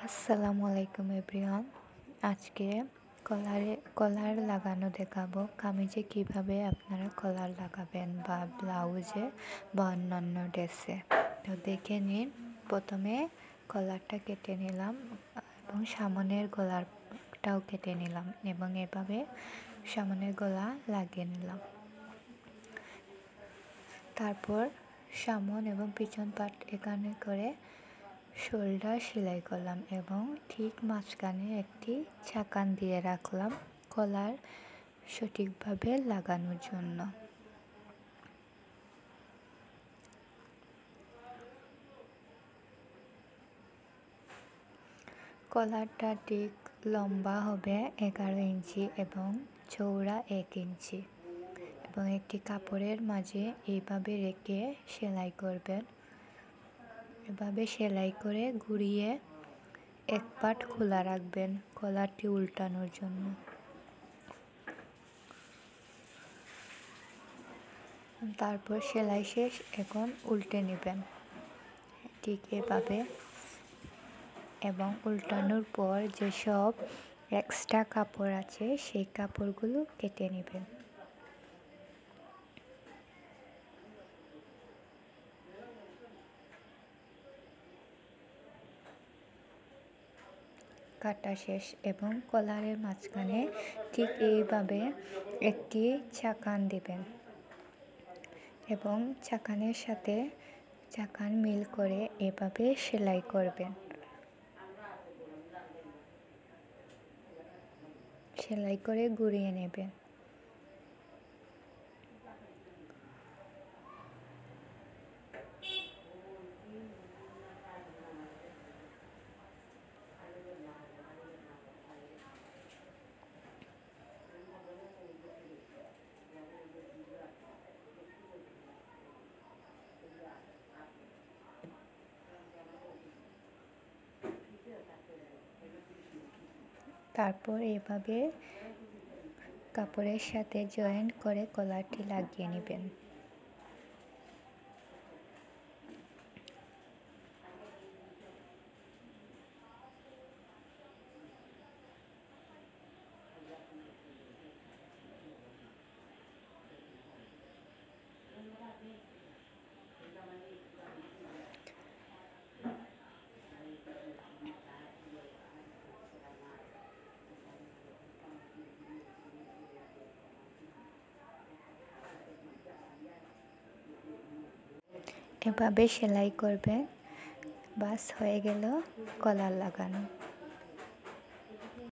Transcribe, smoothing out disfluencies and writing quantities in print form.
আসসালামু আলাইকুম এভরিওয়ান। আজকে কলার লাগানো দেখাবো। কামিজে কিভাবে আপনারা কলার লাগাবেন বা ব্লাউজে বা অন্যান্য ড্রেসে। তো দেখে নিন। প্রথমে কলারটা কেটে নিলাম এবং সামনের গলাটাও কেটে নিলাম এবং এভাবে সামনের গলা লাগিয়ে নিলাম। তারপর সামন এবং পিছন পাট এখানে করে শোল্ডার সেলাই করলাম এবং ঠিক মাঝখানে একটি ছাকান দিয়ে রাখলাম কলার সঠিকভাবে লাগানোর জন্য। কলারটা ঠিক লম্বা হবে 11 ইঞ্চি এবং চওড়া 1 ইঞ্চি এবং একটি কাপড়ের মাঝে এইভাবে রেখে সেলাই করবেন। এভাবে সেলাই করে ঘুরিয়ে এক পাট খোলা রাখবেন কলারটি উল্টানোর জন্য। তারপর সেলাই শেষ, এখন উল্টে নেবেন ঠিক এভাবে এবং উল্টানোর পর যেসব এক্সট্রা কাপড় আছে সেই কাপড়গুলো কেটে নেবেন। কাটা শেষ এবং কলারের মাঝখানে ঠিক এইভাবে একটি ছাকান দিবেন এবং ছাকানের সাথে ছাকান মিল করে এভাবে সেলাই করবেন। সেলাই করে ঘুরিয়ে নেবেন। তারপর এভাবে কাপড়ের সাথে জয়েন্ট করে কলারটি লাগিয়ে নেবেন। এভাবে সেলাই করবেন। বাস হয়ে গেল কলার লাগানো।